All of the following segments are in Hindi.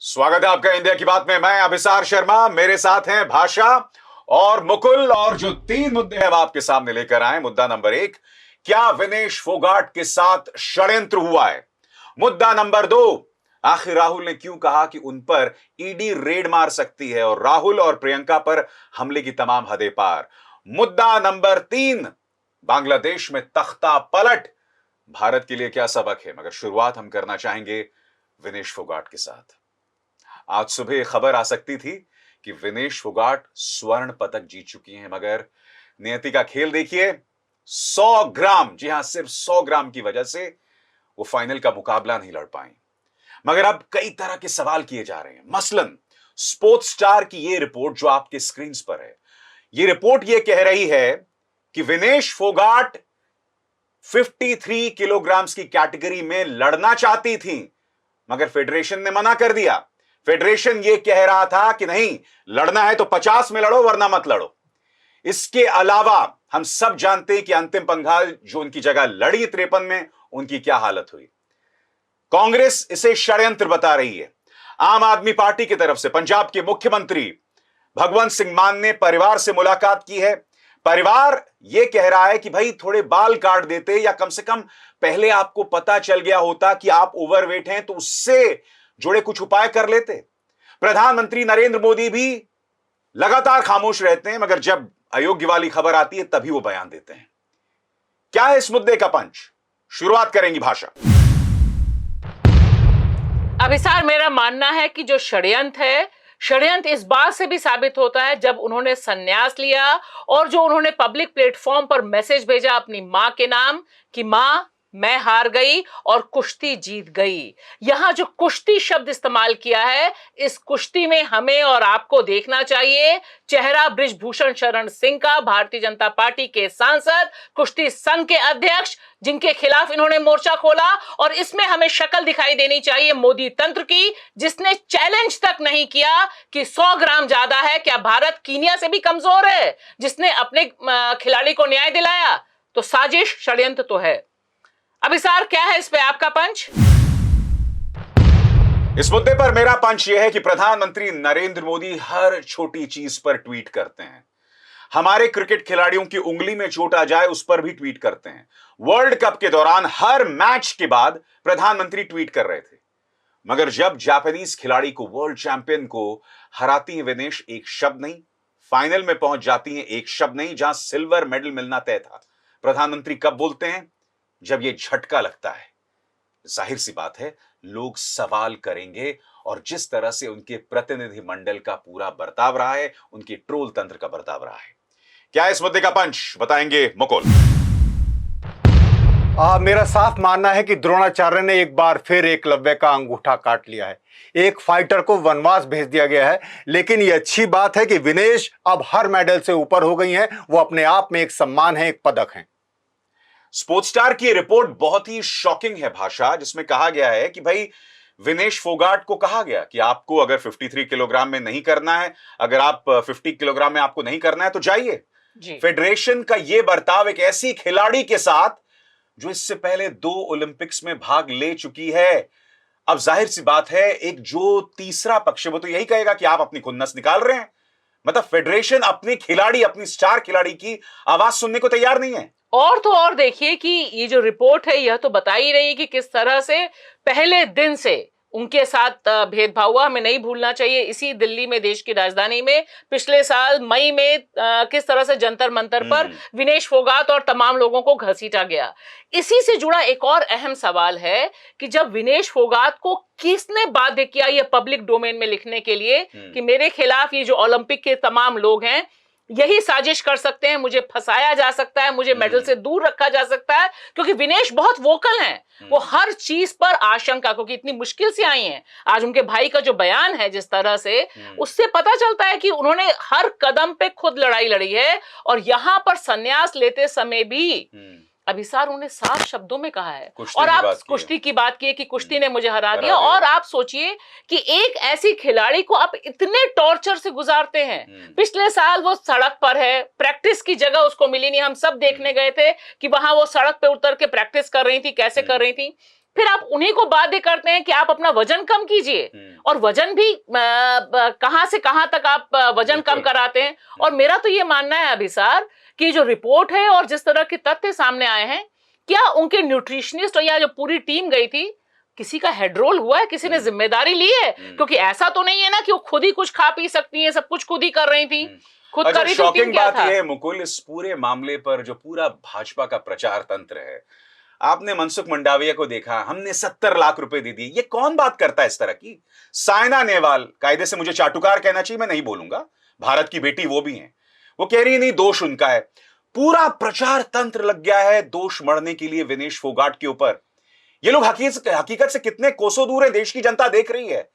स्वागत है आपका इंडिया की बात में। मैं अभिसार शर्मा, मेरे साथ हैं भाषा और मुकुल। और जो 3 मुद्दे हैं आपके सामने लेकर आए। मुद्दा नंबर 1, क्या विनेश फोगाट के साथ षड्यंत्र हुआ है? मुद्दा नंबर 2, आखिर राहुल ने क्यों कहा कि उन पर ईडी रेड मार सकती है और राहुल और प्रियंका पर हमले की तमाम हदें पार। मुद्दा नंबर 3, बांग्लादेश में तख्ता पलट भारत के लिए क्या सबक है? मगर शुरुआत हम करना चाहेंगे विनेश फोगाट के साथ। आज सुबह खबर आ सकती थी कि विनेश फोगाट स्वर्ण पदक जीत चुकी हैं, मगर नियति का खेल देखिए। 100 ग्राम, जी हां, सिर्फ 100 ग्राम की वजह से वो फाइनल का मुकाबला नहीं लड़ पाई। मगर अब कई तरह के सवाल किए जा रहे हैं। मसलन स्पोर्ट्स स्टार की ये रिपोर्ट जो आपके स्क्रीन पर है, ये रिपोर्ट ये कह रही है कि विनेश फोगाट 53 किलोग्राम की कैटेगरी में लड़ना चाहती थी, मगर फेडरेशन ने मना कर दिया। फेडरेशन यह कह रहा था कि नहीं, लड़ना है तो 50 में लड़ो, वरना मत लड़ो। इसके अलावा हम सब जानते हैं कि अंतिम पंघाल जो उनकी जगह लड़ी 53 में, उनकी क्या हालत हुई। कांग्रेस इसे षड्यंत्र बता रही है। आम आदमी पार्टी की तरफ से पंजाब के मुख्यमंत्री भगवंत सिंह मान ने परिवार से मुलाकात की है। परिवार यह कह रहा है कि भाई थोड़े बाल काट देते, या कम से कम पहले आपको पता चल गया होता कि आप ओवरवेट हैं, तो उससे जुड़े कुछ उपाय कर लेते। प्रधानमंत्री नरेंद्र मोदी भी लगातार खामोश रहते हैं, मगर जब अयोग्य वाली खबर आती है तभी वो बयान देते हैं। क्या है इस मुद्दे का पंच? शुरुआत करेंगी भाषा। अभिसार, मेरा मानना है कि जो षड्यंत्र इस बात से भी साबित होता है जब उन्होंने संन्यास लिया और जो उन्होंने पब्लिक प्लेटफॉर्म पर मैसेज भेजा अपनी मां के नाम कि मां, मैं हार गई और कुश्ती जीत गई। यहां जो कुश्ती शब्द इस्तेमाल किया है, इस कुश्ती में हमें और आपको देखना चाहिए चेहरा बृजभूषण शरण सिंह का, भारतीय जनता पार्टी के सांसद, कुश्ती संघ के अध्यक्ष, जिनके खिलाफ इन्होंने मोर्चा खोला। और इसमें हमें शक्ल दिखाई देनी चाहिए मोदी तंत्र की, जिसने चैलेंज तक नहीं किया कि 100 ग्राम ज्यादा है, क्या भारत कीनिया से भी कमजोर है, जिसने अपने खिलाड़ी को न्याय दिलाया। तो साजिश, षड्यंत्र तो है। अभिसार, क्या है इस पे आपका पंच? इस मुद्दे पर मेरा पंच यह है कि प्रधानमंत्री नरेंद्र मोदी हर छोटी चीज पर ट्वीट करते हैं। हमारे क्रिकेट खिलाड़ियों की उंगली में चोट आ जाए उस पर भी ट्वीट करते हैं। वर्ल्ड कप के दौरान हर मैच के बाद प्रधानमंत्री ट्वीट कर रहे थे, मगर जब जापानीज खिलाड़ी को, वर्ल्ड चैंपियन को हराती हैं विनेश, एक शब्द नहीं। फाइनल में पहुंच जाती हैं, एक शब्द नहीं। जहां सिल्वर मेडल मिलना तय था, प्रधानमंत्री कब बोलते हैं? जब यह झटका लगता है। जाहिर सी बात है, लोग सवाल करेंगे, और जिस तरह से उनके प्रतिनिधि मंडल का पूरा बर्ताव रहा है, उनके ट्रोल तंत्र का बर्ताव रहा है। क्या इस मुद्दे का पंच बताएंगे मुकुल? मेरा साफ मानना है कि द्रोणाचार्य ने एक बार फिर एकलव्य का अंगूठा काट लिया है। एक फाइटर को वनवास भेज दिया गया है, लेकिन यह अच्छी बात है कि विनेश अब हर मेडल से ऊपर हो गई हैं। वो अपने आप में एक सम्मान है, एक पदक है। स्पोर्ट्स स्टार की रिपोर्ट बहुत ही शॉकिंग है भाषा, जिसमें कहा गया है कि भाई विनेश फोगाट को कहा गया कि आपको अगर 53 किलोग्राम में नहीं करना है, अगर आप 50 किलोग्राम में आपको नहीं करना है तो जाइए। फेडरेशन का यह बर्ताव एक ऐसी खिलाड़ी के साथ जो इससे पहले 2 ओलंपिक्स में भाग ले चुकी है। अब जाहिर सी बात है, एक जो तीसरा पक्ष है वो तो यही कहेगा कि आप अपनी खुन्नस निकाल रहे हैं। मतलब फेडरेशन अपनी खिलाड़ी, अपनी स्टार खिलाड़ी की आवाज सुनने को तैयार नहीं है। और तो और देखिए कि ये जो रिपोर्ट है यह तो बता ही रही है कि किस तरह से पहले दिन से उनके साथ भेदभाव हुआ। हमें नहीं भूलना चाहिए, इसी दिल्ली में, देश की राजधानी में, पिछले साल मई में किस तरह से जंतर मंतर पर विनेश फोगाट और तमाम लोगों को घसीटा गया। इसी से जुड़ा एक और अहम सवाल है कि जब विनेश फोगाट को किसने बाध्य किया ये पब्लिक डोमेन में लिखने के लिए कि मेरे खिलाफ ये जो ओलंपिक के तमाम लोग हैं यही साजिश कर सकते हैं, मुझे फंसाया जा सकता है, मुझे मेडल से दूर रखा जा सकता है। क्योंकि विनेश बहुत वोकल हैं, वो हर चीज पर आशंका, क्योंकि इतनी मुश्किल से आई हैं। आज उनके भाई का जो बयान है जिस तरह से, उससे पता चलता है कि उन्होंने हर कदम पे खुद लड़ाई लड़ी है। और यहां पर संन्यास लेते समय भी अभिसार उन्हें साफ शब्दों में कहा है। और आप कुश्ती की बात की कि कुश्ती ने मुझे हरा दिया, और आप सोचिए कि एक ऐसी खिलाड़ी को आप इतने टॉर्चर से गुजारते हैं। पिछले साल वो सड़क पर है, प्रैक्टिस की जगह उसको मिली नहीं। हम सब देखने गए थे कि वहां वो सड़क पे उतर के प्रैक्टिस कर रही थी, कैसे कर रही थी। फिर आप उन्हीं को बाध्य करते हैं कि आप अपना वजन कम कीजिए, और वजन भी कहां से कहां तक आप वजन कम कराते हैं। और मेरा तो ये मानना है अभिसार कि जो रिपोर्ट है और जिस तरह के तथ्य सामने आए हैं, क्या उनके न्यूट्रिशनिस्ट या जो पूरी टीम गई थी, किसी का हेड रोल हुआ है, किसी ने जिम्मेदारी ली है? क्योंकि ऐसा तो नहीं है ना कि वो खुद ही कुछ खा पी सकती है, सब कुछ खुद ही कर रही थी, खुद कर रही थी। शॉकिंग बात यह है मुकुल, इस पूरे मामले पर जो पूरा भाजपा का प्रचार तंत्र है, आपने मनसुख मंडाविया को देखा, हमने 70 लाख रुपए दे दिए, ये कौन बात करता है इस तरह की? साइना नेहवाल, कायदे से मुझे चाटुकार कहना चाहिए, मैं नहीं बोलूंगा, भारत की बेटी वो भी है, वो कह रही नहीं दोष उनका है। पूरा प्रचार तंत्र लग गया है दोष मढ़ने के लिए विनेश फोगाट के ऊपर। ये लोग हकीकत से कितने कोसों दूर है, देश की जनता देख रही है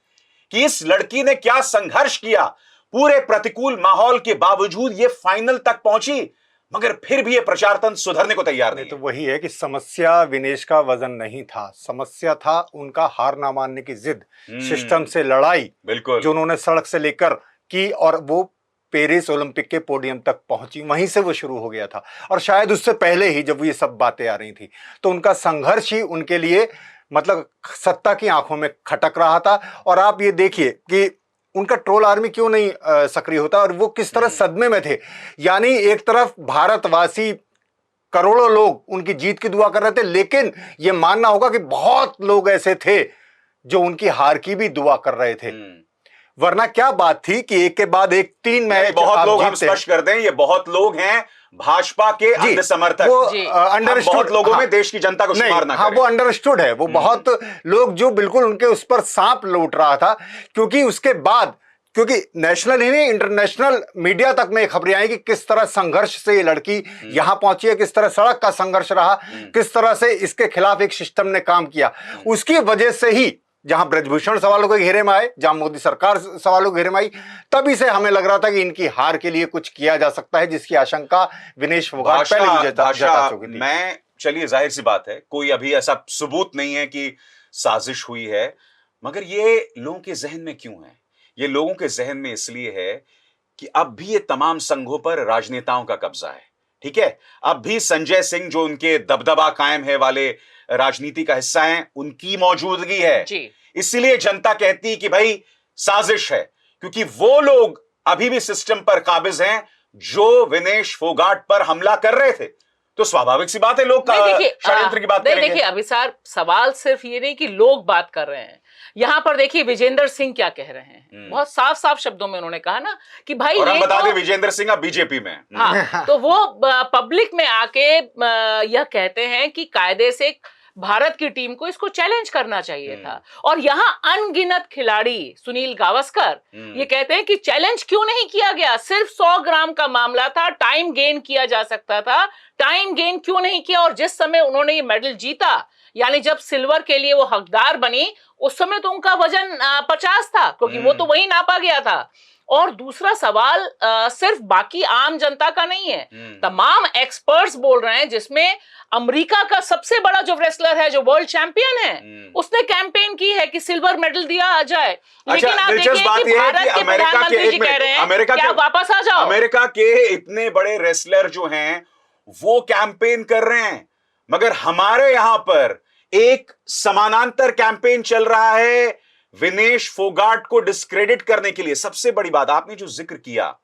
कि इस लड़की ने क्या संघर्ष किया, पूरे प्रतिकूल माहौल के बावजूद ये फाइनल तक पहुंची, मगर फिर भी ये प्रचार तंत्र सुधरने को तैयार नहीं। तो वही है कि समस्या विनेश का वजन नहीं था, समस्या था उनका हार ना मानने की जिद, सिस्टम से लड़ाई, बिल्कुल, जो उन्होंने सड़क से लेकर की और वो पेरिस ओलंपिक के पोडियम तक पहुंची, वहीं से वो शुरू हो गया था। और शायद उससे पहले ही जब ये सब बातें आ रही थी, तो उनका संघर्ष ही उनके लिए मतलब सत्ता की आंखों में खटक रहा था। और आप ये देखिए कि उनका ट्रोल आर्मी क्यों नहीं सक्रिय होता, और वो किस तरह सदमे में थे। यानी एक तरफ भारतवासी करोड़ों लोग उनकी जीत की दुआ कर रहे थे, लेकिन ये मानना होगा कि बहुत लोग ऐसे थे जो उनकी हार की भी दुआ कर रहे थे। वरना क्या बात थी कि एक के बाद एक 3 मैच बहुत लोग, हम स्पष्ट कर दें, ये बहुत लोग हैं भाजपा के अंध समर्थक, वो अंडरस्टूड, बहुत लोगों में देश की जनता को शुमार ना करें। वो अंडरस्टूड है, वो बहुत लोग जो बिल्कुल उनके उस पर सांप लौट रहा था, क्योंकि उसके बाद, क्योंकि नेशनल ही नहीं इंटरनेशनल मीडिया तक में खबरें आई कि किस तरह संघर्ष से ये लड़की यहां पहुंची है, किस तरह सड़क का संघर्ष रहा, किस तरह से इसके खिलाफ एक सिस्टम ने काम किया। उसकी वजह से ही जहां ब्रजभूषण सवालों के घेरे में आए, जहां मोदी सरकार सवालों के घेरे में आई, तभी से हमें लग रहा था कि इनकी हार के लिए कुछ किया जा सकता है, जिसकी आशंका विनेश फोगाट पहले भी जता चुकी थी। मैं, चलिए जाहिर सी बात है, कोई अभी ऐसा सबूत नहीं है कि साजिश हुई है, मगर ये लोगों के जहन में क्यों है? ये लोगों के जहन में इसलिए है कि अब भी ये तमाम संघों पर राजनेताओं का कब्जा है, ठीक है? अब भी संजय सिंह, जो उनके दबदबा कायम है वाले राजनीति का हिस्सा है, उनकी मौजूदगी है। इसलिए जनता कहती कि भाई साजिश है, क्योंकि वो लोग अभी भी सिस्टम पर काबिज हैं जो विनेश फोगाट पर हमला कर रहे थे। तो स्वाभाविक सी बात है लोग षड्यंत्र की बात करेंगे। देखिए अभिसार, सवाल सिर्फ ये नहीं कि लोग बात कर रहे हैं, यहां पर देखिए विजेंद्र सिंह क्या कह रहे हैं। बहुत साफ साफ शब्दों में उन्होंने कहा ना कि भाई, और हम बता दें विजेंद्र सिंह अब बीजेपी में। हाँ, तो वो पब्लिक में आके यह कहते हैं कि कायदे से भारत की टीम को इसको चैलेंज करना चाहिए था। और यहां अनगिनत खिलाड़ी, सुनील गावस्कर, ये कहते हैं कि चैलेंज क्यों नहीं किया गया, सिर्फ 100 ग्राम का मामला था, टाइम गेन किया जा सकता था, टाइम गेन क्यों नहीं किया? और जिस समय उन्होंने ये मेडल जीता, यानी जब सिल्वर के लिए वो हकदार बनी, उस समय तो उनका वजन 50 था, क्योंकि वो तो वही नापा गया था। और दूसरा सवाल सिर्फ बाकी आम जनता का नहीं है, तमाम एक्सपर्ट्स बोल रहे हैं, जिसमें अमेरिका का सबसे बड़ा जो रेसलर है, जो वर्ल्ड चैंपियन है, उसने कैंपेन की है कि सिल्वर मेडल दिया जाए। लेकिन आप देखिए कि भारत के प्रधानमंत्री जी कह रहे हैं कि आप वापस आ जाओ। अमेरिका के इतने बड़े रेसलर जो हैं वो कैंपेन कर रहे हैं, मगर हमारे यहां पर एक समानांतर कैंपेन चल रहा है विनेश फोगाट को डिस्क्रेडिट करने के लिए। सबसे बड़ी बात, आपने जो जिक्र किया,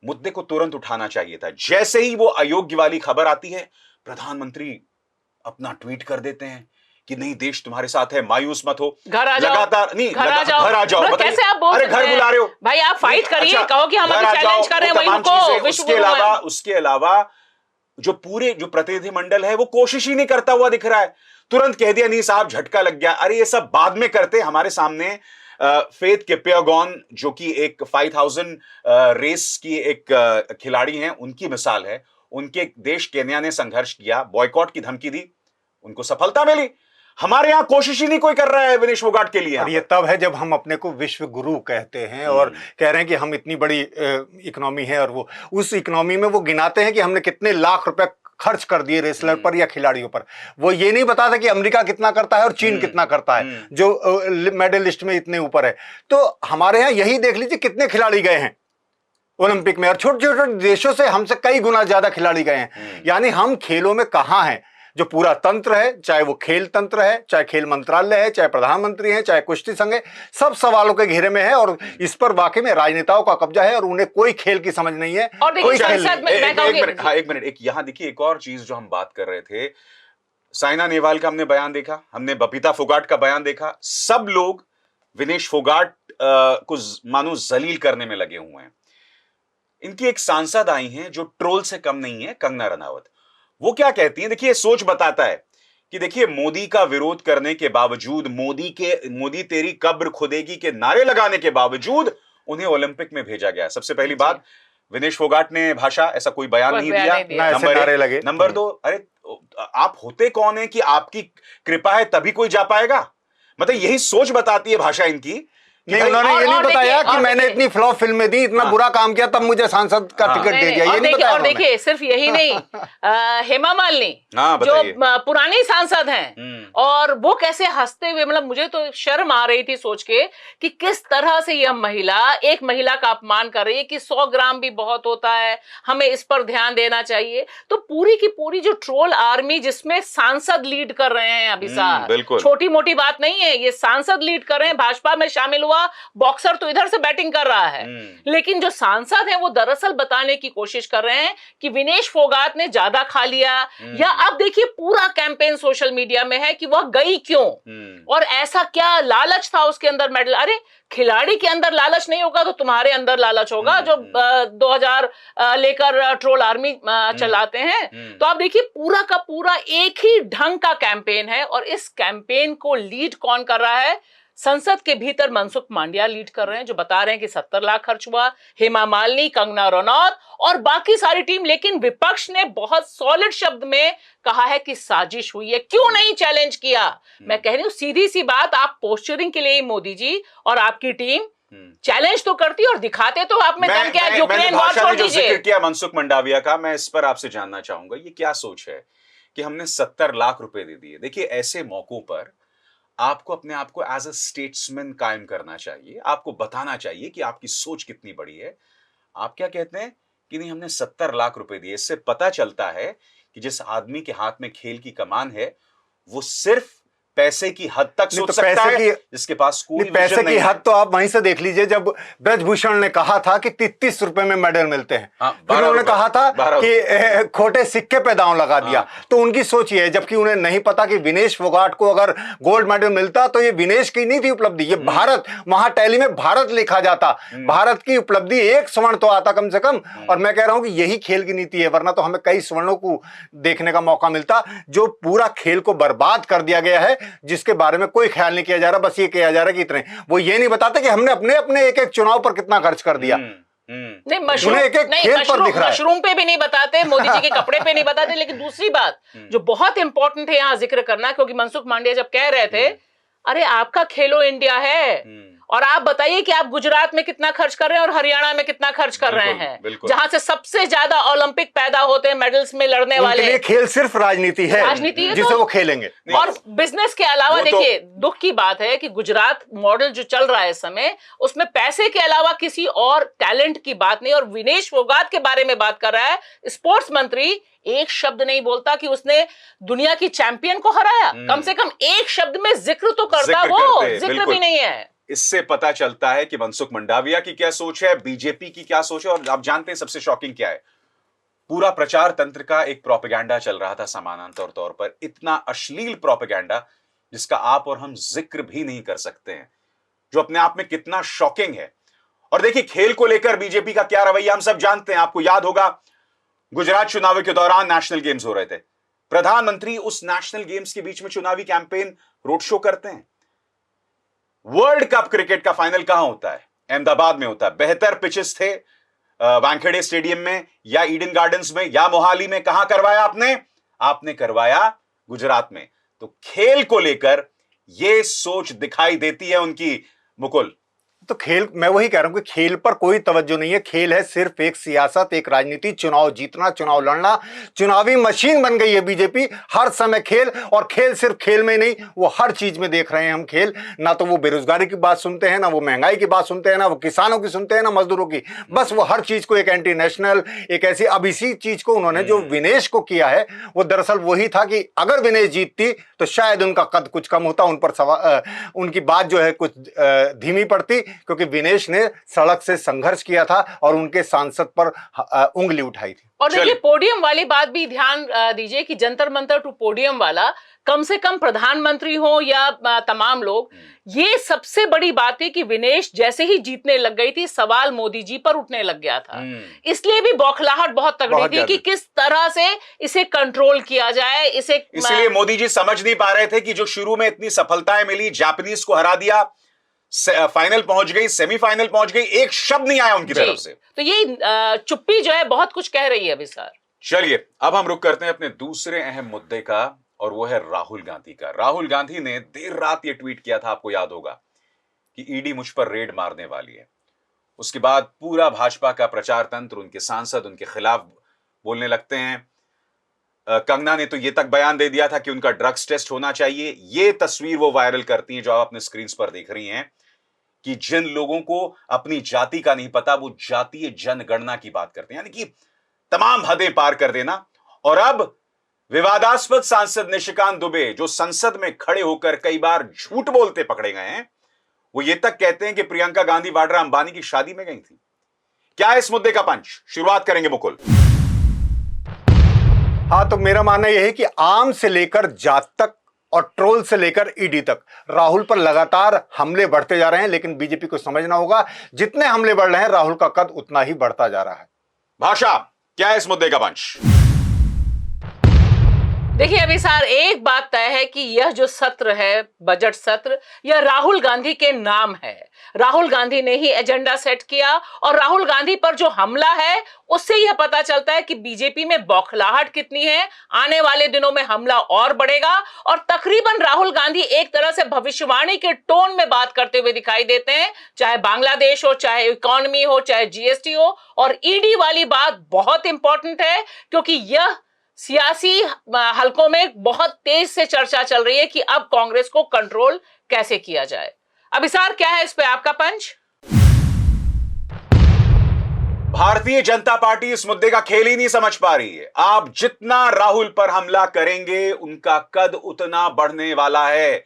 मुद्दे को तुरंत उठाना चाहिए था। जैसे ही वो अयोग्य वाली खबर आती है, प्रधानमंत्री अपना ट्वीट कर देते हैं कि नहीं, देश तुम्हारे साथ है, मायूस मत हो, घर आ जाओ, लगातार नहीं, घर आ जाओ। कैसे आप बोल अरे घर बुला रहे हो भाई, आप फाइट करिए, कहो कि हम अभी चैलेंज कर रहे हैं वही को। उसके अलावा जो प्रतिनिधिमंडल है वो कोशिश ही नहीं करता हुआ दिख रहा है। तुरंत कह दिया नहीं साहब, झटका लग गया। अरे ये सब बाद में करते। हमारे सामने फेथ किपियागोन, जो कि एक 5000 रेस की एक खिलाड़ी हैं, उनकी मिसाल है। उनके देश केन्या ने संघर्ष किया, बॉयकॉट की धमकी दी, उनको सफलता मिली। हमारे यहां कोशिश ही नहीं कोई कर रहा है विनेश फोगाट के लिए। और ये तब है जब हम अपने को विश्व गुरु कहते हैं और कह रहे हैं कि हम इतनी बड़ी इकोनॉमी है, और वो उस इकोनॉमी में वो गिनाते हैं कि हमने कितने लाख रुपए खर्च कर दिए रेसलर पर या खिलाड़ियों पर। वो ये नहीं बताता कि अमेरिका कितना करता है और चीन कितना करता है, जो मेडल लिस्ट में इतने ऊपर है। तो हमारे यहाँ यही देख लीजिए कितने खिलाड़ी गए हैं ओलंपिक में, और छोटे छोटे देशों से हमसे कई गुना ज्यादा खिलाड़ी गए हैं। यानी हम खेलों में कहाँ हैं। जो पूरा तंत्र है, चाहे वो खेल तंत्र है, चाहे खेल मंत्रालय है, चाहे प्रधानमंत्री है, चाहे कुश्ती संघ है, सब सवालों के घेरे में है और इस पर वाकई में राजनेताओं का कब्जा है और उन्हें कोई खेल की समझ नहीं है। और देखिए कोई खेल संसद नहीं। एक मिनट, एक यहाँ देखिए एक और चीज जो हम बात कर रहे थे, साइना नेहवाल का हमने बयान देखा, हमने बबीता फोगाट का बयान देखा, सब लोग विनेश फोगाट को मानो जलील करने में लगे हुए हैं। इनकी एक सांसद आई हैं जो ट्रोल से कम नहीं है, कंगना रनावत। वो क्या कहती हैं, देखिए सोच बताता है कि देखिए मोदी का विरोध करने के बावजूद, मोदी तेरी कब्र खुदेगी के नारे लगाने के बावजूद उन्हें ओलंपिक में भेजा गया। सबसे पहली बात, विनेश फोगाट ने भाषा ऐसा कोई बयान नहीं दिया। नंबर 2, अरे आप होते कौन है कि आपकी कृपा है तभी कोई जा पाएगा? मतलब यही सोच बताती है भाषा इनकी। नहीं, उन्होंने ये नहीं बताया कि मैंने इतनी फ्लॉप फिल्में दी, इतना बुरा काम किया, तब मुझे सांसद का टिकट दे दिया, ये नहीं बताया। और देखिए सिर्फ यही नहीं, हेमा मालिनी जो पुरानी सांसद हैं और वो कैसे हंसते हुए, मतलब मुझे तो शर्म आ रही थी सोच के कि किस तरह से यह महिला एक महिला का अपमान कर रही है कि 100 ग्राम भी बहुत होता है, हमें इस पर ध्यान देना चाहिए। तो पूरी की पूरी जो ट्रोल आर्मी जिसमें सांसद लीड कर रहे हैं अभिसार, छोटी मोटी बात नहीं है, ये सांसद लीड कर रहे हैं। भाजपा में शामिल हुआ बॉक्सर तो इधर से बैटिंग कर रहा है, लेकिन जो सांसद हैं वो दरअसल बताने की कोशिश कर रहे हैं कि विनेश फोगाट ने ज्यादा खा लिया, या अब देखिए पूरा कैंपेन सोशल मीडिया में है कि वह गई क्यों और ऐसा क्या लालच था उसके अंदर मेडल। अरे खिलाड़ी के अंदर लालच नहीं होगा तो तुम्हारे अंदर लालच होगा जो 2000 लेकर ट्रोल आर्मी चलाते हैं। तो आप देखिए पूरा का पूरा एक ही ढंग का कैंपेन है और इस कैंपेन को लीड कौन कर रहा है? संसद के भीतर मनसुख मांडविया लीड कर रहे हैं, जो बता रहे हैं कि 70 लाख खर्च हुआ, हेमा मालिनी, कंगना रनौत और बाकी सारी टीम। लेकिन विपक्ष ने बहुत सॉलिड शब्द में कहा है कि साजिश हुई है। क्यों नहीं चैलेंज किया? मैं कह रही हूं सीधी सी बात, आप पोस्चरिंग के लिए मोदी जी और आपकी टीम चैलेंज तो करती और दिखाते तो आप में दम क्या? यूक्रेन वॉर छोड़ दीजिए। जिक्र किया मनसुख मंडाविया का, मैं इस पर आपसे जानना चाहूंगा, ये क्या सोच है कि हमने 70 लाख रुपए दे दिए? देखिए ऐसे मौकों पर आपको अपने आप को एज अ स्टेट्समैन कायम करना चाहिए, आपको बताना चाहिए कि आपकी सोच कितनी बड़ी है। आप क्या कहते हैं कि नहीं हमने 70 लाख रुपए दिए? इससे पता चलता है कि जिस आदमी के हाथ में खेल की कमान है वो सिर्फ पैसे की हद तक सोच सकता है, जिसके पास कोई पैसे की हद तो आप वहीं से देख लीजिए। जब ब्रजभूषण ने कहा था कि 33 रुपए में मेडल मिलते हैं, फिर उन्होंने कहा था कि खोटे सिक्के पे दांव लगा दिया, तो उनकी सोच ये है, जबकि उन्हें नहीं पता कि विनेश फोगाट को अगर गोल्ड मेडल मिलता तो ये विनेश की नहीं थी उपलब्धि, ये भारत, वहां टैली में भारत लिखा जाता, भारत की उपलब्धि, एक स्वर्ण तो आता कम से कम। और मैं कह रहा हूं कि यही खेल की नीति है, वरना तो हमें कई स्वर्णों को देखने का मौका मिलता। जो पूरा खेल को बर्बाद कर दिया गया है, जिसके बारे में कोई ख्याल नहीं किया जा रहा, बस ये किया जा रहा है कि इतने, वो ये नहीं बताते कि हमने अपने अपने एक एक चुनाव पर कितना खर्च कर दिया। नहीं, मशरूम पे भी नहीं बताते, मोदी जी के कपड़े पे नहीं बताते। लेकिन दूसरी बात जो बहुत इंपॉर्टेंट है यहां जिक्र करना, क्योंकि मनसुख मांडविया जब कह रहे थे अरे आपका खेलो इंडिया है और आप बताइए कि आप गुजरात में कितना खर्च कर रहे हैं और हरियाणा में कितना खर्च कर रहे हैं, जहां से सबसे ज्यादा ओलंपिक पैदा होते हैं, मेडल्स में लड़ने वाले। लिए खेल सिर्फ राजनीति है, जिसे वो खेलेंगे और बिजनेस के अलावा। देखिए दुख की बात है कि गुजरात मॉडल जो चल रहा है इस समय, उसमें पैसे के अलावा किसी और टैलेंट की बात नहीं। और विनेश फोगाट के बारे में बात कर रहा है स्पोर्ट्स मंत्री, एक शब्द नहीं बोलता कि उसने दुनिया की चैंपियन को हराया। कम से कम एक शब्द में जिक्र तो करता, वो जिक्र भी नहीं है। इससे पता चलता है कि मनसुख मंडाविया की क्या सोच है, बीजेपी की क्या सोच है। और आप जानते हैं सबसे शॉकिंग क्या है? पूरा प्रचार तंत्र का एक प्रोपेगेंडा चल रहा था समानांतर तौर पर, इतना अश्लील प्रोपेगेंडा जिसका आप और हम जिक्र भी नहीं कर सकते हैं, जो अपने आप में कितना शॉकिंग है। और देखिए खेल को लेकर बीजेपी का क्या रवैया हम सब जानते हैं। आपको याद होगा गुजरात चुनाव के दौरान नेशनल गेम्स हो रहे थे, प्रधानमंत्री उस नेशनल गेम्स के बीच में चुनावी कैंपेन रोड शो करते हैं। वर्ल्ड कप क्रिकेट का फाइनल कहां होता है? अहमदाबाद में होता है। बेहतर पिचेस थे वानखेड़े स्टेडियम में या ईडन गार्डन्स में या मोहाली में। कहां करवाया आपने करवाया गुजरात में। तो खेल को लेकर यह सोच दिखाई देती है उनकी, मुकुल। तो खेल, मैं वही कह रहा हूं कि खेल पर कोई तवज्जो नहीं है। खेल है सिर्फ एक सियासत, एक राजनीति, चुनाव जीतना, चुनाव लड़ना। चुनावी मशीन बन गई है बीजेपी, हर समय खेल। और खेल सिर्फ खेल में नहीं, वो हर चीज में देख रहे हैं हम खेल। ना तो वो बेरोजगारी की बात सुनते हैं, ना वो महंगाई की बात सुनते हैं, ना वो किसानों की सुनते हैं, ना मजदूरों की। बस वो हर चीज को एक एंटी नेशनल, एक ऐसी। अब इसी चीज को उन्होंने जो विनेश को किया है, वो दरअसल वही था कि अगर विनेश जीतती तो शायद उनका कद कुछ कम होता, उन पर उनकी बात जो है कुछ धीमी पड़ती, क्योंकि विनेश ने सड़क से संघर्ष किया था और उनके सांसद पर उंगली उठाई थी। और देखिए, पोडियम वाली बात भी ध्यान दीजिए कि जंतर मंतर टू पोडियम वाला, कम से कम प्रधानमंत्री हो या तमाम लोग, ये सबसे बड़ी बात है कि विनेश जैसे ही जीतने लग गई थी, सवाल मोदी जी पर उठने लग गया था। इसलिए भी बौखलाहट बहुत तगड़ी थी कि किस तरह से इसे कंट्रोल किया जाए। इसलिए मोदी जी समझ नहीं पा रहे थे कि जो शुरू में इतनी सफलताएं मिली, जापानीज को हरा दिया, फाइनल पहुंच गई, सेमीफाइनल पहुंच गई, एक शब्द नहीं आया उनकी तरफ से। तो ये चुप्पी जो है बहुत कुछ कह रही है अभी सर। चलिए अब हम रुक करते हैं अपने दूसरे अहम मुद्दे का, और वो है राहुल गांधी का। राहुल गांधी ने देर रात ये ट्वीट किया था, आपको याद होगा, कि ईडी मुझ पर रेड मारने वाली है। उसके बाद पूरा भाजपा का प्रचार तंत्र, उनके सांसद उनके खिलाफ बोलने लगते हैं। कंगना ने तो ये तक बयान दे दिया था कि उनका ड्रग्स टेस्ट होना चाहिए। ये तस्वीर वो वायरल करती हैं जो आप अपने स्क्रीन पर देख रही हैं, कि जिन लोगों को अपनी जाति का नहीं पता, वो जातीय जनगणना की बात करते हैं, यानी कि तमाम हदें पार कर देना। और अब विवादास्पद सांसद निशिकांत दुबे, जो संसद में खड़े होकर कई बार झूठ बोलते पकड़े गए हैं, वो ये तक कहते हैं कि प्रियंका गांधी वाड्रा अंबानी की शादी में गई थी। क्या है इस मुद्दे का पंच? शुरुआत करेंगे मुकुल। हाँ, तो मेरा मानना यह है कि आम से लेकर जात तक और ट्रोल से लेकर ईडी तक राहुल पर लगातार हमले बढ़ते जा रहे हैं। लेकिन बीजेपी को समझना होगा, जितने हमले बढ़ रहे हैं राहुल का कद उतना ही बढ़ता जा रहा है। भाषा, क्या है इस मुद्दे का पंच? देखिए अभी सर, एक बात तय है कि यह जो सत्र है, बजट सत्र, यह राहुल गांधी के नाम है। राहुल गांधी ने ही एजेंडा सेट किया, और राहुल गांधी पर जो हमला है उससे यह पता चलता है कि बीजेपी में बौखलाहट कितनी है। आने वाले दिनों में हमला और बढ़ेगा, और तकरीबन राहुल गांधी एक तरह से भविष्यवाणी के टोन में बात करते हुए दिखाई देते हैं, चाहे बांग्लादेश हो, चाहे इकोनॉमी हो, चाहे जीएसटी हो। और ईडी वाली बात बहुत इंपॉर्टेंट है, क्योंकि यह सियासी हलकों में बहुत तेज से चर्चा चल रही है कि अब कांग्रेस को कंट्रोल कैसे किया जाए। अब इसार, क्या है इस पे आपका पंच? भारतीय जनता पार्टी इस मुद्दे का खेल ही नहीं समझ पा रही है। आप जितना राहुल पर हमला करेंगे, उनका कद उतना बढ़ने वाला है।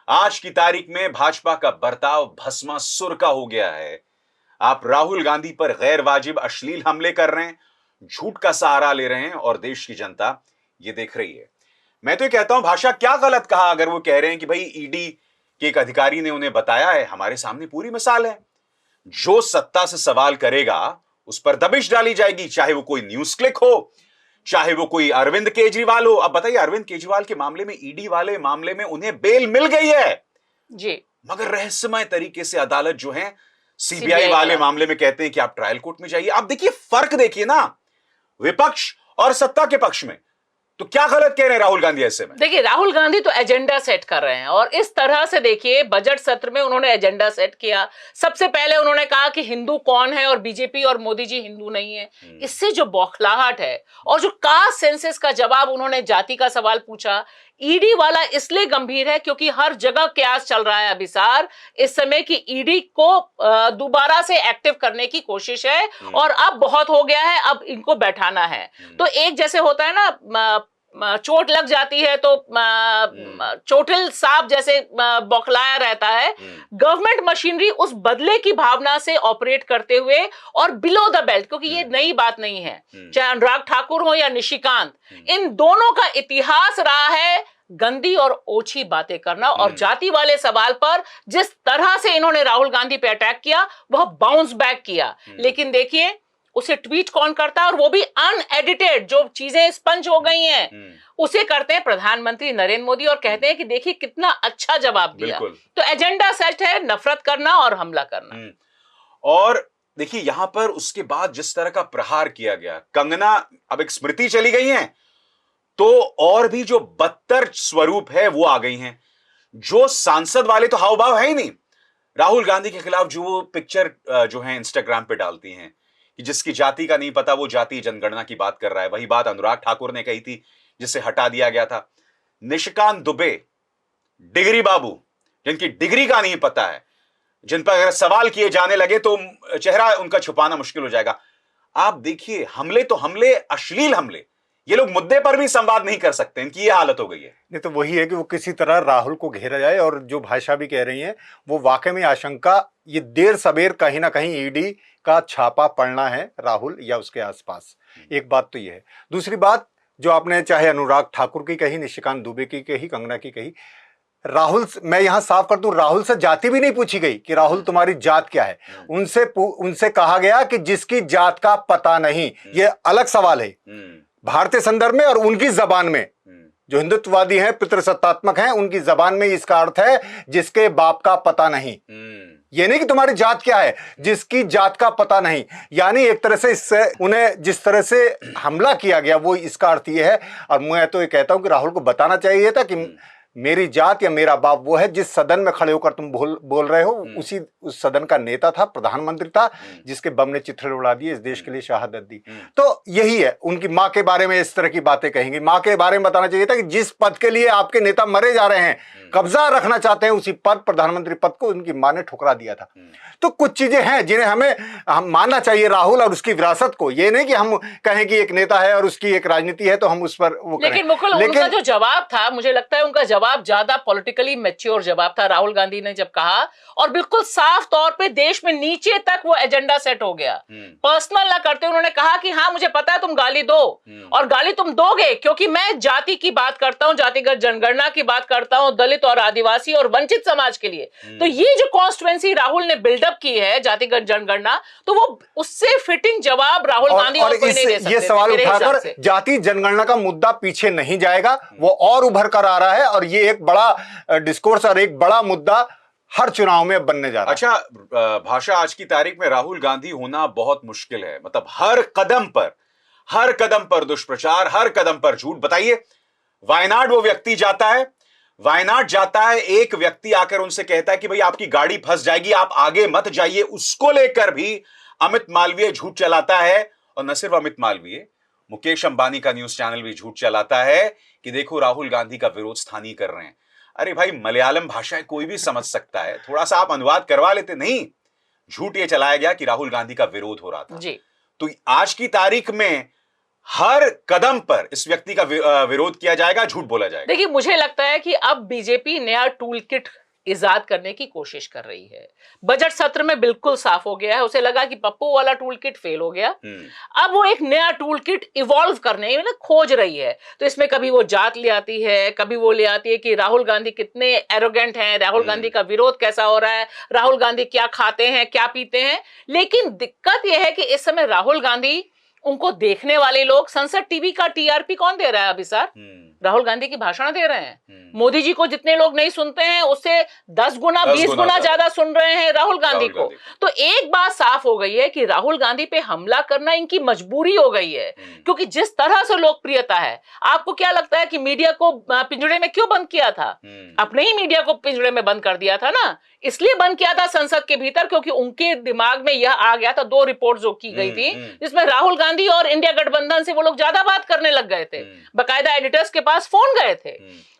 आज की तारीख में भाजपा का बर्ताव भस्मासुर का हो गया है। आप राहुल गांधी पर गैर वाजिब अश्लील हमले कर रहे हैं, झूठ का सहारा ले रहे हैं, और देश की जनता ये देख रही है। मैं तो ये कहता हूं, भाषा क्या गलत कहा अगर वो कह रहे हैं कि भाई ईडी के एक अधिकारी ने उन्हें बताया है। हमारे सामने पूरी मिसाल है। जो सत्ता से सवाल करेगा उस पर दबिश डाली जाएगी, चाहे वो कोई न्यूज क्लिक हो, चाहे वो कोई अरविंद केजरीवाल हो। अब बताइए, अरविंद केजरीवाल के मामले में, ईडी वाले मामले में उन्हें बेल मिल गई है जी, मगर रहस्यमय तरीके से अदालत जो है सीबीआई वाले मामले में कहते हैं कि आप ट्रायल कोर्ट में जाइए। आप देखिए, फर्क देखिए ना, विपक्ष और सत्ता के पक्ष में। तो क्या गलत कह रहे हैं राहुल गांधी ऐसे में? देखिए, राहुल गांधी तो एजेंडा सेट कर रहे हैं, और इस तरह से देखिए बजट सत्र में उन्होंने एजेंडा सेट किया। सबसे पहले उन्होंने कहा कि हिंदू कौन है, और बीजेपी और मोदी जी हिंदू नहीं है। इससे जो बौखलाहट है, और जो कास्ट सेंसस का जवाब उन्होंने जाति का सवाल पूछा। ईडी वाला इसलिए गंभीर है क्योंकि हर जगह कयास चल रहा है अभिसार इस समय कि ईडी को दोबारा से एक्टिव करने की कोशिश है, और अब बहुत हो गया है, अब इनको बैठाना है। तो एक जैसे होता है ना, चोट लग जाती है तो चोटिल सांप जैसे बौखलाया रहता है। गवर्नमेंट मशीनरी उस बदले की भावना से ऑपरेट करते हुए, और बिलो द बेल्ट, क्योंकि ये नई बात नहीं है, चाहे अनुराग ठाकुर हो या निशिकांत, इन दोनों का इतिहास रहा है गंदी और ओछी बातें करना। और जाति वाले सवाल पर जिस तरह से इन्होंने राहुल गांधी पे अटैक किया, वह बाउंस बैक किया। लेकिन देखिए, उसे ट्वीट कौन करता है, और वो भी अनएडिटेड, जो चीजें स्पंज हो गई हैं उसे करते हैं प्रधानमंत्री नरेंद्र मोदी, और कहते हैं कि देखिए कितना अच्छा जवाब दिया। तो एजेंडा सेट है, नफरत करना और हमला करना। और देखिए, यहां पर उसके बाद जिस तरह का प्रहार किया गया, कंगना अब एक स्मृति चली गई है, तो और भी जो बदतर स्वरूप है वो आ गई हैं। जो सांसद वाले तो हाव भाव है ही नहीं। राहुल गांधी के खिलाफ जो वो पिक्चर जो है इंस्टाग्राम पे डालती हैं कि जिसकी जाति का नहीं पता वो जातीय जनगणना की बात कर रहा है, वही बात अनुराग ठाकुर ने कही थी जिससे हटा दिया गया था। निशिकांत दुबे, डिग्री बाबू, जिनकी डिग्री का नहीं पता है, जिन पर अगर सवाल किए जाने लगे तो चेहरा उनका छुपाना मुश्किल हो जाएगा। आप देखिए, हमले तो हमले, अश्लील हमले, ये लोग मुद्दे पर भी संवाद नहीं कर सकते, इनकी ये हालत हो गई है। नहीं तो वही है कि वो किसी तरह राहुल को घेरा जाए, और जो भाषा भी कह रही है वो वाकई में आशंका, ये देर सबेर कहीं ना कहीं ईडी का छापा पड़ना है राहुल या उसके आसपास। एक बात तो ये है। दूसरी बात जो आपने चाहे अनुराग ठाकुर की कही, निशिकांत दुबे की कही, कंगना की कही, राहुल, मैं यहां साफ कर दूं, राहुल से जाति भी नहीं पूछी गई कि राहुल तुम्हारी जात क्या है। उनसे कहा गया कि जिसकी जात का पता नहीं, ये अलग सवाल है भारतीय संदर्भ में और उनकी जबान में। जो हिंदुत्ववादी हैं, पितृसत्तात्मक हैं, उनकी जबान में इसका अर्थ है जिसके बाप का पता नहीं। ये नहीं कि तुम्हारी जात क्या है, जिसकी जात का पता नहीं। यानी एक तरह से इससे उन्हें जिस तरह से हमला किया गया वो इसका अर्थ ये है। और मैं तो ये कहता हूं कि राहुल को बताना चाहिए था कि मेरी जात या मेरा बाप वो है जिस सदन में खड़े होकर तुम बोल रहे हो, उस सदन का नेता था, प्रधानमंत्री था, जिसके बम ने चित्रे उड़ा दिए, इस देश के लिए शहादत दी। तो यही है। उनकी मां के बारे में इस तरह की बातें कहेंगी। मां के बारे में बताना चाहिए था कि जिस पद के लिए आपके नेता मरे जा रहे हैं, कब्जा रखना चाहते हैं, उसी पद, प्रधानमंत्री पद को उनकी मां ने ठुकरा दिया था। तो कुछ चीजें हैं जिन्हें हम मानना चाहिए राहुल और उसकी विरासत को। ये नहीं कि हम कहें कि एक नेता है और उसकी एक राजनीति है तो हम उस पर वो करें। लेकिन मुकुल, उनका जो जवाब था, मुझे लगता है उनका जवाब ज्यादा पॉलिटिकली मैच्योर जवाब था। राहुल गांधी ने जब कहा, और बिल्कुल साफ तौर पे देश में नीचे तक वो एजेंडा सेट हो गया, पर्सनल ना करते उन्होंने कहा कि हाँ मुझे पता है तुम गाली दो, और गाली तुम दोगे क्योंकि मैं जाति की बात करता हूं, जातिगत जनगणना की बात करता हूं, दलित और आदिवासी और वंचित समाज के लिए। तो ये जो कॉन्स्टिट्यूएंसी राहुल ने बिल्डअप की है जातिगत जनगणना, तो वो उससे फिटिंग जवाब राहुल गांधी और कोई नहीं दे सकते। ये सवाल उठाकर जाति जनगणना का मुद्दा पीछे नहीं जाएगा, वो और उभर कर आ रहा है, और ये एक बड़ा डिस्कोर्स और एक बड़ा मुद्दा हर चुनाव में बनने जा रहा है। अच्छा भाषा, आज की तारीख में राहुल गांधी होना बहुत मुश्किल है। मतलब हर कदम पर दुष्प्रचार, हर कदम पर झूठ। बताइए, वायनाड वो व्यक्ति जाता है, एक व्यक्ति आकर उनसे कहता है कि भाई आपकी गाड़ी फंस जाएगी, आप आगे मत जाइए। उसको लेकर भी अमित मालवीय झूठ चलाता है। और न सिर्फ अमित मालवीय, मुकेश अंबानी का न्यूज चैनल भी झूठ चलाता है कि देखो राहुल गांधी का विरोध स्थानीय कर रहे हैं। अरे भाई, मलयालम भाषा कोई भी समझ सकता है, थोड़ा सा आप अनुवाद करवा लेते। नहीं, झूठ ये चलाया गया कि राहुल गांधी का विरोध हो रहा था जी। तो आज की तारीख में हर कदम पर इस व्यक्ति का विरोध किया जाएगा, झूठ बोला जाएगा। देखिए, मुझे लगता है कि अब बीजेपी नया टूल किट इजाद करने की कोशिश कर रही है। बजट सत्र में बिल्कुल साफ हो गया है, उसे लगा कि पप्पू वाला टूल किट फेल हो गया, अब वो एक नया टूल किट इवॉल्व करने में खोज रही है। तो इसमें कभी वो जात ले आती है, कभी वो ले आती है कि राहुल गांधी कितने एरोगेंट हैं, राहुल गांधी का विरोध कैसा हो रहा है, राहुल गांधी क्या खाते हैं, क्या पीते हैं। लेकिन दिक्कत यह है कि इस समय राहुल गांधी, उनको देखने वाले लोग, संसद टीवी का टीआरपी कौन दे रहा है अभी सर? राहुल गांधी की भाषण दे रहे हैं। मोदी जी को जितने लोग नहीं सुनते हैं उससे 10 गुना 20 गुना ज्यादा सुन रहे हैं राहुल गांधी को। तो एक बात साफ हो गई है कि राहुल गांधी पे हमला करना इनकी मजबूरी हो गई है, क्योंकि जिस तरह से लोकप्रियता है। आपको क्या लगता है कि मीडिया को पिंजड़े में क्यों बंद किया था? अपने ही मीडिया को पिंजड़े में बंद कर दिया था ना, इसलिए बंद किया था संसद के भीतर, क्योंकि उनके दिमाग में यह आ गया था। 2 रिपोर्ट जो की गई थी जिसमें राहुल गांधी और इंडिया गठबंधन से वो लोग ज्यादा बात करने लग गए थे, बाकायदा एडिटर्स के पास फोन गए थे।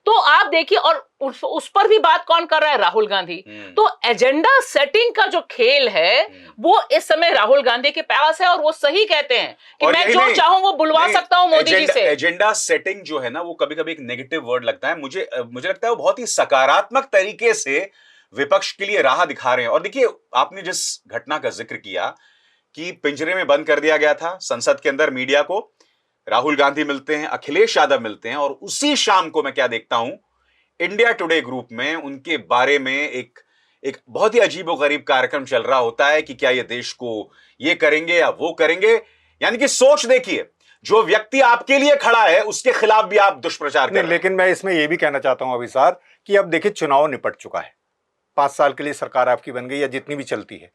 तो आप देखिए, और उस पर भी बात कौन कर रहा है? राहुल गांधी। तो एजेंडा सेटिंग का जो खेल है वो इस समय राहुल गांधी के पास है, और वो सही कहते हैं कि मैं जो चाहूं वो बुलवा सकता हूं मोदी जी से। एजेंडा सेटिंग जो है ना, वो कभी कभी एक नेगेटिव वर्ड लगता है। मुझे लगता है वो बहुत ही सकारात्मक तरीके से विपक्ष के लिए राह दिखा रहे हैं। और देखिए, आपने जिस घटना का जिक्र किया कि पिंजरे में बंद कर दिया गया था संसद के अंदर मीडिया को, राहुल गांधी मिलते हैं, अखिलेश यादव मिलते हैं, और उसी शाम को मैं क्या देखता हूं, इंडिया टुडे ग्रुप में उनके बारे में एक बहुत ही अजीबोगरीब कार्यक्रम चल रहा होता है कि क्या ये देश को ये करेंगे या वो करेंगे। यानी कि सोच देखिए, जो व्यक्ति आपके लिए खड़ा है उसके खिलाफ भी आप दुष्प्रचार कर रहे हैं। लेकिन मैं इसमें यह भी कहना चाहता हूं अभिसार कि अब देखिए, चुनाव निपट चुका है, 5 साल के लिए सरकार आपकी बन गई या जितनी भी चलती है।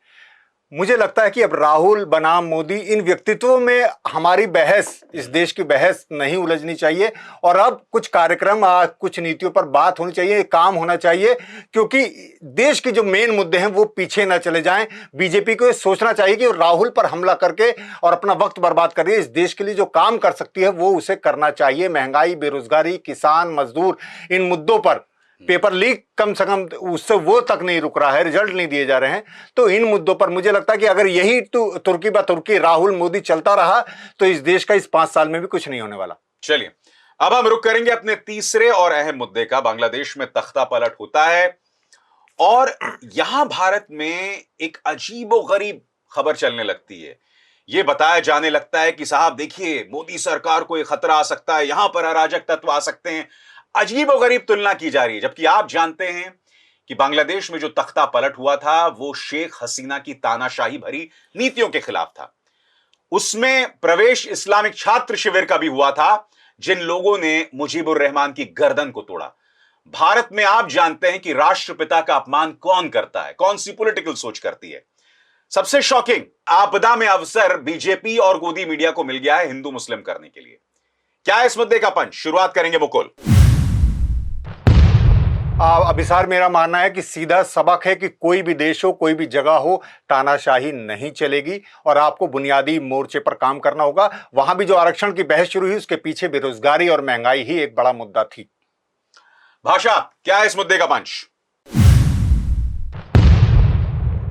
मुझे लगता है कि अब राहुल बनाम मोदी इन व्यक्तित्वों में हमारी बहस, इस देश की बहस नहीं उलझनी चाहिए और अब कुछ कार्यक्रम, कुछ नीतियों पर बात होनी चाहिए, काम होना चाहिए, क्योंकि देश के जो मेन मुद्दे हैं वो पीछे ना चले जाएं। बीजेपी को ये सोचना चाहिए कि राहुल पर हमला करके और अपना वक्त बर्बाद कर रही है, इस देश के लिए जो काम कर सकती है वो उसे करना चाहिए। महंगाई, बेरोजगारी, किसान, मजदूर, इन मुद्दों पर पेपर लीक कम से कम उससे वो तक नहीं रुक रहा है, रिजल्ट नहीं दिए जा रहे हैं। तो इन मुद्दों पर मुझे लगता है कि अगर यही तुर्की बा तुर्की राहुल मोदी चलता रहा तो इस देश का इस 5 साल में भी कुछ नहीं होने वाला। चलिए, अब हम रुक करेंगे अपने तीसरे और अहम मुद्दे का। बांग्लादेश में तख्ता पलट होता है और यहां भारत में एक अजीबोगरीब खबर चलने लगती है। यह बताया जाने लगता है कि साहब देखिए, मोदी सरकार को एक खतरा आ सकता है, यहां पर अराजक तत्व आ सकते हैं। अजीबोगरीब तुलना की जा रही है, जबकि आप जानते हैं कि बांग्लादेश में जो तख्ता पलट हुआ था वो शेख हसीना की तानाशाही भरी नीतियों के खिलाफ था। उसमें प्रवेश इस्लामिक छात्र शिविर का भी हुआ था, जिन लोगों ने मुजीबुर रहमान की गर्दन को तोड़ा। भारत में आप जानते हैं कि राष्ट्रपिता का अपमान कौन करता है, कौन सी पॉलिटिकल सोच करती है। सबसे शॉकिंग, आपदा में अवसर बीजेपी और गोदी मीडिया को मिल गया है हिंदू मुस्लिम करने के लिए। क्या है इस मुद्दे का पंच? शुरुआत करेंगे मुकुल। अभिसार, मेरा मानना है कि सीधा सबक है कि कोई भी देश हो, कोई भी जगह हो, तानाशाही नहीं चलेगी और आपको बुनियादी मोर्चे पर काम करना होगा। वहां भी जो आरक्षण की बहस शुरू हुई उसके पीछे बेरोजगारी और महंगाई ही एक बड़ा मुद्दा थी। भाषा, क्या है इस मुद्दे का पंच?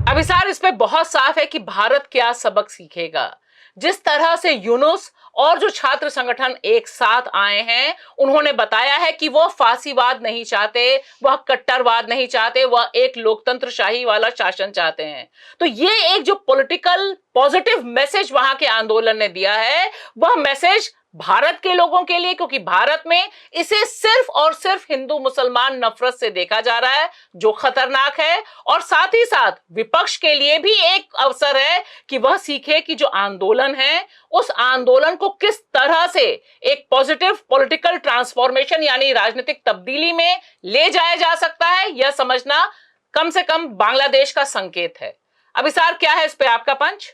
अभिसार, इस पे बहुत साफ है कि भारत क्या सबक सीखेगा। जिस तरह से यूनुस और जो छात्र संगठन एक साथ आए हैं, उन्होंने बताया है कि वह फांसीवाद नहीं चाहते, वह कट्टरवाद नहीं चाहते, वह एक लोकतंत्रशाही वाला शासन चाहते हैं। तो ये एक जो पॉलिटिकल पॉजिटिव मैसेज वहां के आंदोलन ने दिया है, वह मैसेज भारत के लोगों के लिए, क्योंकि भारत में इसे सिर्फ और सिर्फ हिंदू मुसलमान नफरत से देखा जा रहा है, जो खतरनाक है। और साथ ही साथ विपक्ष के लिए भी एक अवसर है कि वह सीखे कि जो आंदोलन है उस आंदोलन को किस तरह से एक पॉजिटिव पॉलिटिकल ट्रांसफॉर्मेशन यानी राजनीतिक तब्दीली में ले जाया जा सकता है। यह समझना कम से कम बांग्लादेश का संकेत है। अभिसार, क्या है इस पे आपका पंच?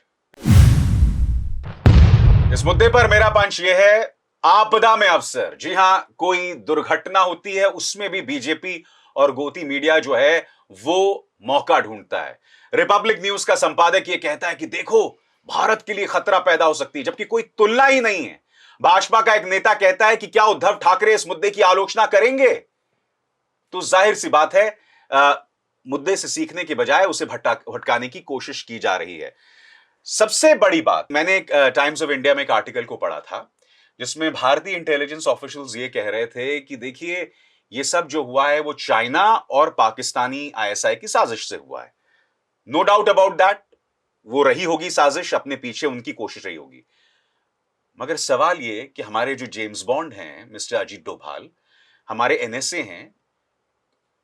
इस मुद्दे पर मेरा पंच यह है, आपदा में अवसर। जी हां, कोई दुर्घटना होती है उसमें भी बीजेपी और गोदी मीडिया जो है वो मौका ढूंढता है। रिपब्लिक न्यूज का संपादक ये कहता है कि देखो, भारत के लिए खतरा पैदा हो सकती है, जबकि कोई तुलना ही नहीं है। भाजपा का एक नेता कहता है कि क्या उद्धव ठाकरे इस मुद्दे की आलोचना करेंगे? तो जाहिर सी बात है, मुद्दे से सीखने के बजाय उसे भटकाने की कोशिश की जा रही है। सबसे बड़ी बात, मैंने एक टाइम्स ऑफ इंडिया में एक आर्टिकल को पढ़ा था जिसमें भारतीय इंटेलिजेंस ऑफिशियल्स ये कह रहे थे कि देखिए, ये सब जो हुआ है वो चाइना और पाकिस्तानी आईएसआई की साजिश से हुआ है। नो डाउट अबाउट दैट, वो रही होगी साजिश, अपने पीछे उनकी कोशिश रही होगी। मगर सवाल ये कि हमारे जो जेम्स बॉन्ड हैं, मिस्टर अजीत डोभाल, हमारे एनएसए हैं,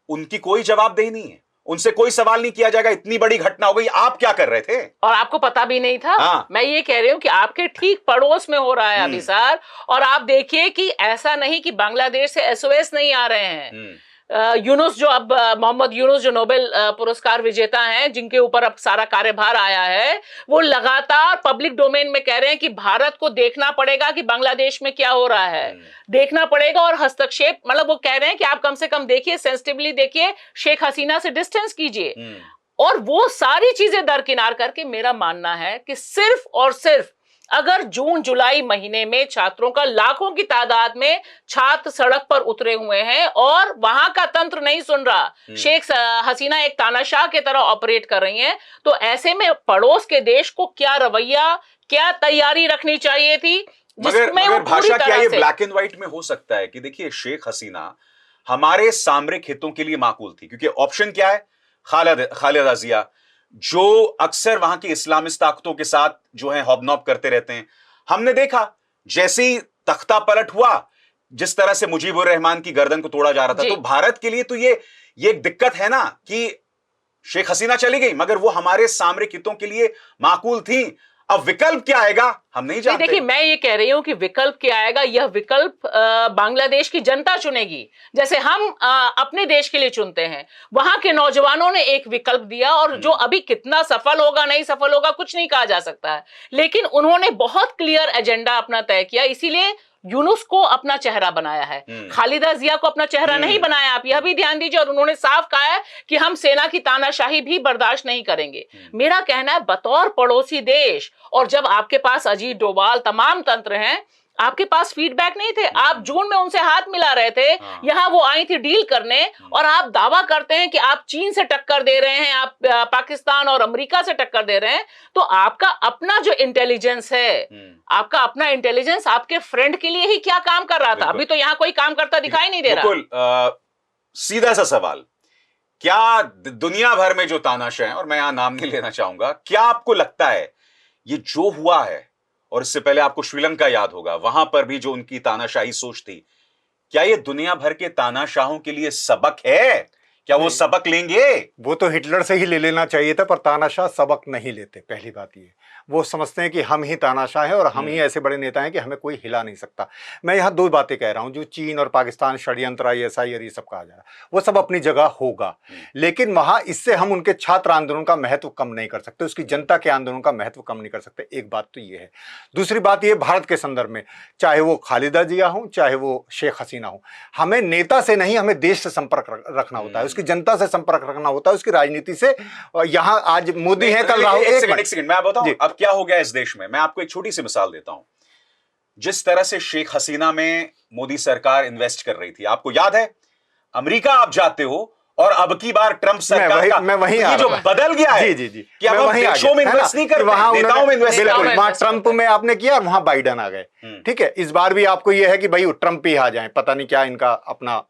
उनकी कोई जवाबदेही नहीं है, उनसे कोई सवाल नहीं किया जाएगा। इतनी बड़ी घटना हो गई, आप क्या कर रहे थे? और आपको पता भी नहीं था? हाँ। मैं ये कह रही हूं कि आपके ठीक पड़ोस में हो रहा है अभिसार। और आप देखिए कि ऐसा नहीं कि बांग्लादेश से एसओएस नहीं आ रहे हैं। यूनुस, जो अब मोहम्मद यूनुस जो नोबेल पुरस्कार विजेता हैं, जिनके ऊपर अब सारा कार्यभार आया है, वो लगातार पब्लिक डोमेन में कह रहे हैं कि भारत को देखना पड़ेगा कि बांग्लादेश में क्या हो रहा है, देखना पड़ेगा और हस्तक्षेप, मतलब वो कह रहे हैं कि आप कम से कम देखिए, सेंसिटिवली देखिए, शेख हसीना से डिस्टेंस कीजिए। और वो सारी चीजें दरकिनार करके मेरा मानना है कि सिर्फ और सिर्फ अगर जून जुलाई महीने में छात्रों का लाखों की तादाद में छात्र सड़क पर उतरे हुए हैं और वहां का तंत्र नहीं सुन रहा, शेख हसीना एक तानाशाह की तरह ऑपरेट कर रही हैं, तो ऐसे में पड़ोस के देश को क्या रवैया, क्या तैयारी रखनी चाहिए थी? मगर भाषा, क्या ये ब्लैक एंड व्हाइट में हो सकता है कि देखिए, शेख हसीना हमारे सामरिक हितों के लिए माकूल थी, क्योंकि ऑप्शन क्या है? खालिदा जिया, जो अक्सर वहां की इस्लामिस्ट ताकतों के साथ जो है हॉबनॉब करते रहते हैं। हमने देखा जैसे ही तख्ता पलट हुआ, जिस तरह से मुजीबुर रहमान की गर्दन को तोड़ा जा रहा था, तो भारत के लिए तो ये एक दिक्कत है ना कि शेख हसीना चली गई, मगर वो हमारे सामरिक हितों के लिए माकूल थी। अब विकल्प क्या आएगा हम नहीं जानते। देखिए, मैं ये कह रही हूं कि विकल्प क्या आएगा, यह विकल्प बांग्लादेश की जनता चुनेगी, जैसे हम अपने देश के लिए चुनते हैं। वहां के नौजवानों ने एक विकल्प दिया, और जो अभी कितना सफल होगा नहीं सफल होगा कुछ नहीं कहा जा सकता है, लेकिन उन्होंने बहुत क्लियर एजेंडा अपना तय किया, इसीलिए यूनुस को अपना चेहरा बनाया है, खालिदा जिया को अपना चेहरा नहीं बनाया। आप यह भी ध्यान दीजिए, और उन्होंने साफ कहा है कि हम सेना की तानाशाही भी बर्दाश्त नहीं करेंगे। मेरा कहना है, बतौर पड़ोसी देश, और जब आपके पास अजीत डोभाल तमाम तंत्र हैं, आपके पास फीडबैक नहीं थे। आप जून में उनसे हाथ मिला रहे थे, यहां वो आई थी डील करने, और आप दावा करते हैं कि आप चीन से टक्कर दे रहे हैं, आप पाकिस्तान और अमेरिका से टक्कर दे रहे हैं। तो आपका अपना जो इंटेलिजेंस है, आपका अपना इंटेलिजेंस आपके फ्रेंड के लिए ही क्या काम कर रहा था? अभी तो यहां कोई काम करता दिखाई नहीं दे रहा। बिल्कुल। सीधा सा सवाल, क्या दुनिया भर में जो तानाशाह हैं, और मैं यहां नाम नहीं लेना चाहूंगा, क्या आपको लगता है ये जो हुआ है, और इससे पहले आपको श्रीलंका याद होगा, वहां पर भी जो उनकी तानाशाही सोच थी, क्या ये दुनिया भर के तानाशाहों के लिए सबक है? क्या वो सबक लेंगे? वो तो हिटलर से ही ले लेना चाहिए था, पर तानाशाह सबक नहीं लेते। पहली बात ये, वो समझते हैं कि हम ही तानाशाह हैं और हम ही ऐसे बड़े नेता हैं कि हमें कोई हिला नहीं सकता। मैं यहाँ दो बातें कह रहा हूँ, जो चीन और पाकिस्तान षड्यंत्र, ISI और ये सब कहा जा रहा है, वो सब अपनी जगह होगा, लेकिन वहाँ इससे हम उनके छात्र आंदोलन का महत्व कम नहीं कर सकते, उसकी जनता के आंदोलन का महत्व कम नहीं कर सकते। एक बात तो ये है। दूसरी बात ये, भारत के संदर्भ में, चाहे वो खालिदा जिया हो, चाहे वो शेख हसीना हो, हमें नेता से नहीं, हमें देश से संपर्क रखना होता है, उसकी जनता से संपर्क रखना होता है, उसकी राजनीति से। यहाँ आज मोदी है, कल राहुल। एक सेकंड मैं बताऊं अब क्या हो गया इस देश में। मैं आपको एक छोटी सी मिसाल देता हूं। जिस तरह से शेख हसीना में मोदी सरकार इन्वेस्ट कर रही थी, आपको याद है, अमेरिका आप जाते हो, और अब की बार ट्रंप सरकार का ये जो बदल गया है, जी कि अब हम देशों में इन्वेस्ट नहीं करते, नेताओं में इन्वेस्ट करते हैं। वहां ट्रंप में आपने किया और वहां बाइडन आ गए। ठीक है, इस बार भी आपको यह है कि भाई ट्रंप ही आ जाए, पता नहीं क्या इनका अपना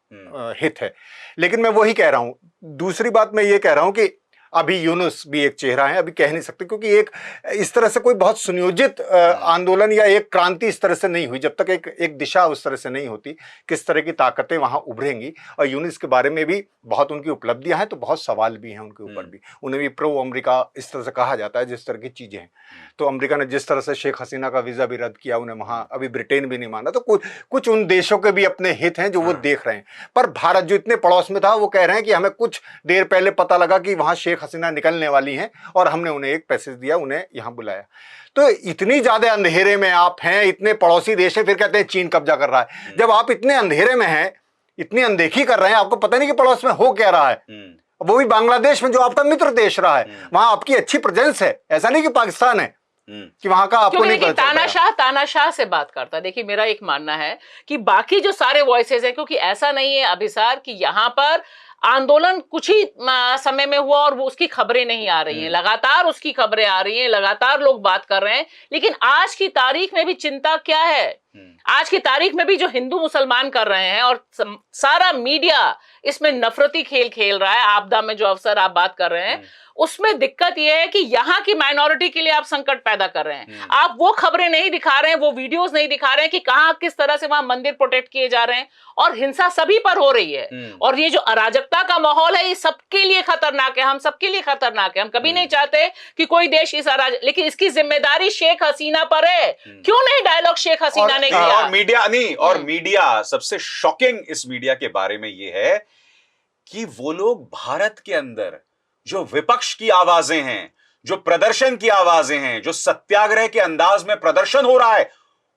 हित है। लेकिन मैं वही कह रहा हूं। दूसरी बात मैं ये कह रहा हूं कि अभी यूनुस भी एक चेहरा है, अभी कह नहीं सकते, क्योंकि एक इस तरह से कोई बहुत सुनियोजित आंदोलन या एक क्रांति इस तरह से नहीं हुई, जब तक एक दिशा उस तरह से नहीं होती, किस तरह की ताकतें वहां उभरेंगी। और यूनुस के बारे में भी बहुत उनकी उपलब्धियां हैं, तो बहुत सवाल भी हैं उनके ऊपर भी। उन्हें भी प्रो अमेरिका इस तरह से कहा जाता है, जिस तरह की चीजें हैं। तो अमेरिका ने जिस तरह से शेख हसीना का वीजा भी रद्द किया, उन्हें वहां अभी ब्रिटेन भी नहीं माना, तो कुछ उन देशों के भी अपने हित हैं जो वो देख रहे हैं। पर भारत जो इतने पड़ोस में था, वो कह रहे हैं कि हमें कुछ देर पहले पता लगा कि वहां शेख हसीना निकलने वाली हैं, और हमने उन्हें एक पैसेज दिया, उन्हें यहां बुलाया। तो इतनी ज्यादा अंधेरे में आप हैं, इतने पड़ोसी देश हैं, फिर कहते हैं चीन कब्जा कर रहा है। जब आप इतने अंधेरे में हैं, इतनी अनदेखी कर रहे हैं, आपको पता नहीं कि पड़ोस में हो क्या रहा है, वो भी बांग्लादेश में जो आपका मित्र देश रहा है, वहां आपकी अच्छी प्रेजेंस है। ऐसा नहीं कि पाकिस्तान है कि वहां का आपको नहीं पता। तानाशाह से बात करता है। देखिए, मेरा एक मानना है कि बाकी जो सारे वॉइसेस हैं, क्योंकि ऐसा नहीं है अभिसार कि यहाँ पर आंदोलन कुछ ही समय में हुआ और वो उसकी खबरें नहीं आ रही हैं, लगातार उसकी खबरें आ रही हैं, लगातार लोग बात कर रहे हैं। लेकिन आज की तारीख में भी चिंता क्या है, आज की तारीख में भी जो हिंदू मुसलमान कर रहे हैं, और सारा मीडिया इसमें नफरती खेल खेल रहा है। आपदा में जो अवसर आप बात कर रहे हैं, उसमें दिक्कत यह है कि यहाँ की माइनॉरिटी के लिए आप संकट पैदा कर रहे हैं। आप वो खबरें नहीं दिखा रहे हैं, वो वीडियोस नहीं दिखा रहे हैं कि कहां किस तरह से वहां मंदिर प्रोटेक्ट किए जा रहे हैं, और हिंसा सभी पर हो रही है। और ये जो अराजकता का माहौल है, ये सबके लिए खतरनाक है, हम सबके लिए खतरनाक है। हम कभी नहीं चाहते कि कोई देश इस लेकिन इसकी जिम्मेदारी शेख हसीना पर है। क्यों नहीं डायलॉग शेख हसीना ने किया? और मीडिया नहीं, और मीडिया सबसे शॉकिंग इस मीडिया के बारे में ये है कि वो लोग भारत के अंदर जो विपक्ष की आवाजें हैं, जो प्रदर्शन की आवाजें हैं, जो सत्याग्रह के अंदाज में प्रदर्शन हो रहा है,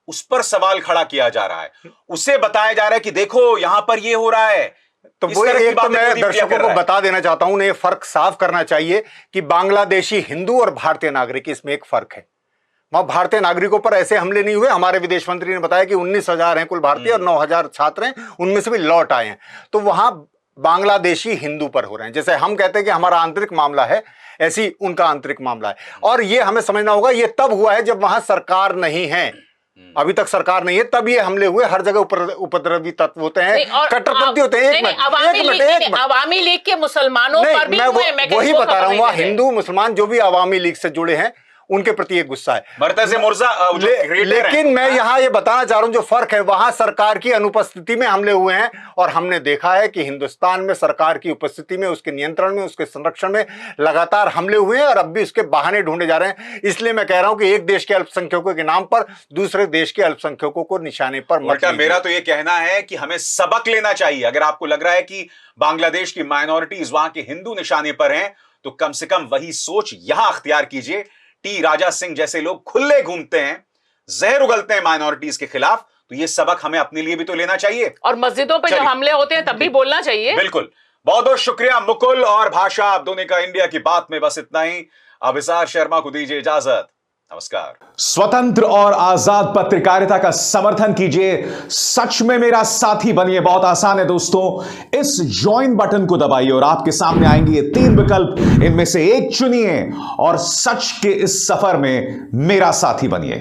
उस पर सवाल खड़ा किया जा रहा है, उसे बताया जा रहा है कि देखो यहां पर ये हो रहा है। तो वो एक तो मैं दर्शकों को बता देना चाहता हूं, उन्हें फर्क साफ करना चाहिए कि बांग्लादेशी हिंदू और भारतीय नागरिक, इसमें एक फर्क है। वहां भारतीय नागरिकों पर ऐसे हमले नहीं हुए। हमारे विदेश मंत्री ने बताया कि 19,000 हैं कुल भारतीय और 9,000 छात्र हैं, उनमें से भी लौट आए हैं। तो वहां बांग्लादेशी हिंदू पर हो रहे हैं। जैसे हम कहते हैं कि हमारा आंतरिक मामला है, ऐसी उनका आंतरिक मामला है। और ये हमें समझना होगा, ये तब हुआ है जब वहां सरकार नहीं है। अभी तक सरकार नहीं है, तब ये हमले हुए। हर जगह उपद्रवी तत्व होते हैं, कट्टरपंथी होते हैं। अवामी लीग के मुसलमानों पर भी मैं वही बता रहा हूं, वहां हिंदू मुसलमान जो भी अवामी लीग से जुड़े हैं, उनके प्रति एक गुस्सा है। मर्तज़े मुर्जा लेकिन मैं यहाँ ये बताना चाह रहा हूं, जो फर्क है वहां सरकार की अनुपस्थिति में हमले हुए हैं, और हमने देखा है कि हिंदुस्तान में सरकार की उपस्थिति में, उसके नियंत्रण में, उसके संरक्षण में लगातार हमले हुए हैं, और अब भी उसके बहाने ढूंढे जा रहे हैं। इसलिए मैं कह रहा हूं कि एक देश के अल्पसंख्यकों के नाम पर दूसरे देश के अल्पसंख्यकों को निशाने पर मत लीजिए। मेरा तो ये कहना है कि हमें सबक लेना चाहिए। अगर आपको लग रहा है कि बांग्लादेश की माइनॉरिटीज, वहां के हिंदू निशाने पर हैं, तो कम से कम वही सोच यहां अख्तियार कीजिए। टी राजा सिंह जैसे लोग खुले घूमते हैं, जहर उगलते हैं माइनॉरिटीज के खिलाफ, तो ये सबक हमें अपने लिए भी तो लेना चाहिए। और मस्जिदों पे जब हमले होते हैं तब भी बोलना चाहिए। बिल्कुल। बहुत बहुत शुक्रिया मुकुल और भाषा, आप दोनों का इंडिया की बात में बस इतना ही। अभिसार शर्मा को दीजिए इजाजत। नमस्कार। स्वतंत्र और आजाद पत्रकारिता का समर्थन कीजिए, सच में मेरा साथी बनिए। बहुत आसान है दोस्तों, इस ज्वाइन बटन को दबाइए और आपके सामने आएंगे ये 3 विकल्प, इनमें से एक चुनिए और सच के इस सफर में मेरा साथी बनिए।